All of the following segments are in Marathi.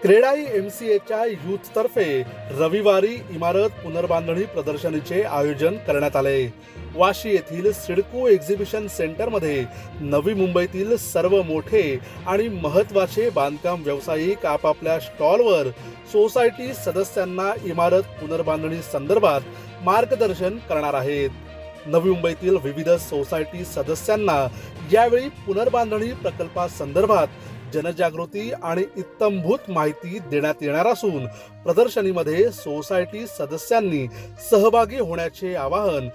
क्रेडाई एमसीएच्या यूथतर्फे रविवारी इमारत पुनर्बांधणी प्रदर्शनीचे आयोजन करण्यात आले। वाशी येथील सिडको एक्झिबिशन सेंटरमध्ये नवी मुंबईतील सर्व मोठे आणि महत्त्वाचे बांधकाम व्यावसायिक आपापल्या स्टॉलवर सोसायटी सदस्यांना इमारत पुनर्बांधणी संदर्भात मार्गदर्शन करणार आहेत। नवी मुंबईतील विविध सोसायटी सदस्यांना यावेळी पुनर्बांधणी प्रकल्पासंदर्भात जनजागृती आणि इत्थंभूत माहिती देण्यात येणार असून प्रदर्शनीमध्ये सोसायटी सदस्यांनी सहभागी होण्याचे आवाहन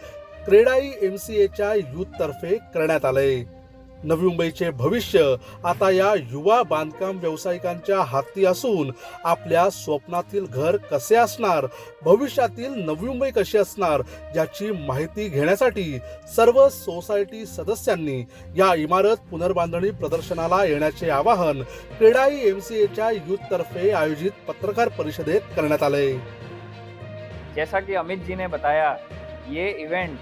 क्रेडाई एमसीएच्या यूथतर्फे करण्यात आले। नवी मुंबईचे भविष्य आता या युवा बांधकाम व्यावसायिकांच्या हाती असून आपल्या स्वप्नातील घर कसे असणार, भविष्यातील नवी मुंबई कशी असणार याची माहिती घेण्यासाठी सर्व सोसायटी सदस्यांनी या इमारत पुनर्बांधणी प्रदर्शनाला येण्याचे आवाहन क्रेडाई एमसीएच्या यूथतर्फे आयोजित पत्रकार परिषदेत करण्यात आले। जैसा कि अमित जी ने बताया, ये इवेंट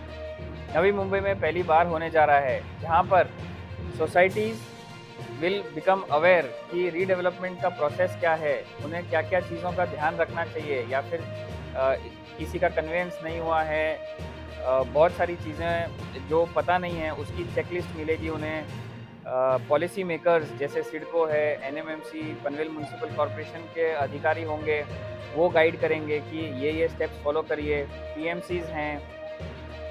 नवी मुंबई में पहली बार होने जा रहा है, जहां पर सोसाइटीज़ विल बिकम अवेयर कि रीडेवलपमेंट का प्रोसेस क्या है, उन्हें क्या क्या चीज़ों का ध्यान रखना चाहिए, या फिर किसी का कन्वेंस नहीं हुआ है, बहुत सारी चीज़ें जो पता नहीं है उसकी चेकलिस्ट मिलेगी उन्हें। पॉलिसी मेकर्स जैसे सिडको है, एनएमएमसी, पनवेल म्यूनसिपल कॉरपोरेशन के अधिकारी होंगे, वो गाइड करेंगे कि ये स्टेप्स फॉलो करिए। पीएमसीज हैं,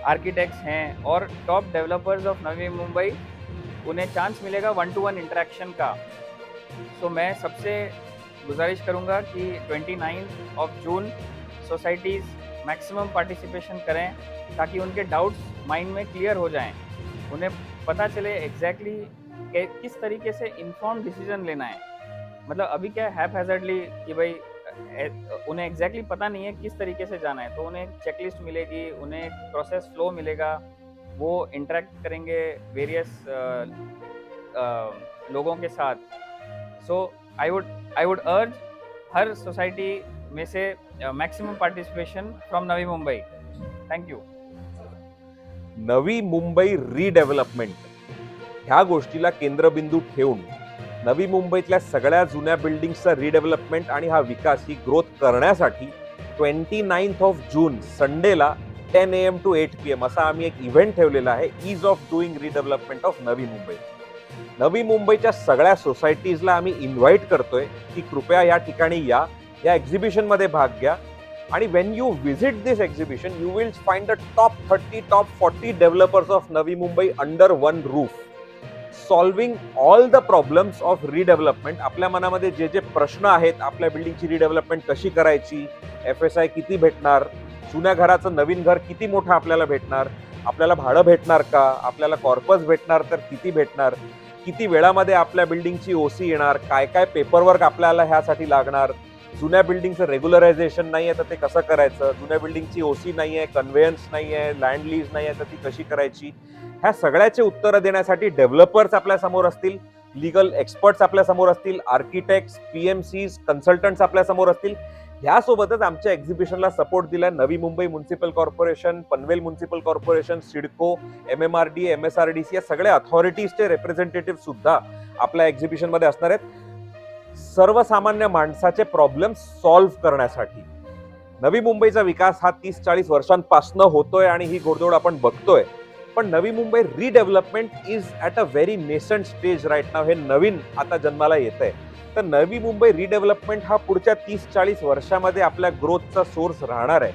आर्किटेक्ट्स हैं और top developers of Navi Mumbai, उन्हें चांस मिलेगा 1-to-1 इंटरेक्शन का। सो मैं सबसे गुजारिश करूंगा कि 29 जून सोसाइटीज़ मैक्सिमम पार्टिसिपेशन करें, ताकि उनके डाउट्स माइंड में क्लियर हो जाएं, उन्हें पता चले एग्जैक्टली किस तरीके से इन्फॉर्म डिसीजन लेना है। मतलब अभी क्या है हैज़र्डली कि भाई उन्हें एग्जैक्टली पता नहीं है किस तरीके से जाना है, तो उन्हें चेकलिस्ट मिलेगी, उन्हें प्रोसेस फ्लो मिलेगा, वो इंटरेक्ट करेंगे वेरियस लोगों के साथ। सो आई वुड अर्ज हर सोसाइटी में से maximum participation from Navi Mumbai. Thank you. नवी मुंबई रिडेव्हलपमेंट ह्या गोष्टीला केंद्रबिंदू ठेवून नवी मुंबईतल्या सगळ्या जुन्या बिल्डिंग्सचा रिडेव्हलपमेंट आणि हा विकास ही ग्रोथ करण्यासाठी 29 जून संडेला 10 AM to 8 PM असा आम्ही एक इव्हेंट ठेवलेला आहे, ईज of doing redevelopment of Navi Mumbai. नवी मुंबईच्या सगळ्या सोसायटीजला आम्ही इन्व्हाइट करतोय की कृपया या ठिकाणी या एक्झिबिशनमध्ये भाग घ्या, आणि when you visit this exhibition you will find the top 30 top 40 developers of Navi Mumbai under one roof, solving all the problems of redevelopment. आपल्या मनामध्ये जे जे प्रश्न आहेत, आपल्या बिल्डिंगची रिडेव्हलपमेंट कशी करायची, FSI किती भेटणार, जुन्या घराचं नवीन घर किती मोठं आपल्याला भेटणार, आपल्याला भाडं भेटणार का, आपल्याला कॉर्पस भेटणार तर किती भेटणार, किती वेळामध्ये आपल्या बिल्डिंगची OC येणार, काय काय पेपरवर्क आपल्याला ह्यासाठी लागणार, जुन्या बिल्डिंगचं रेग्युलरायझेशन नाही आहे तर ते कसं करायचं, जुन्या बिल्डिंगची OC नाही आहे, कन्व्हेयन्स नाही आहे, लँड लीज नाही आहे तर ती कशी करायची, ह्या सगळ्याचे उत्तरं देण्यासाठी डेव्हलपर्स आपल्या समोर असतील, लीगल एक्सपर्ट्स आपल्या समोर असतील, आर्किटेक्ट्स, PMCs, कन्सल्टंट्स आपल्या समोर असतील। ह्यासोबतच आमच्या एक्झिबिशनला सपोर्ट दिलाय Navi Mumbai municipal corporation, Panvel municipal corporation, CIDCO, MMRD, MSRDC या सगळ्या अथॉरिटीजचे रिप्रेझेंटेटिव्ह सुद्धा आपल्या एक्झिबिशनमध्ये असणार आहेत, सर्वसामान्य माणसाचे प्रॉब्लेम सॉल्व्ह करण्यासाठी। नवी मुंबईचा विकास हा 30-40 वर्षांपासून होतोय आणि ही घोडदौड आपण बघतोय, पण Navi Mumbai redevelopment is at a very nascent stage right now. हे नवीन आता जन्माला येत आहे, तर नवी मुंबई रिडेव्हलपमेंट हा पुढच्या 30-40 वर्षामध्ये आपल्या ग्रोथचा सोर्स राहणार आहे।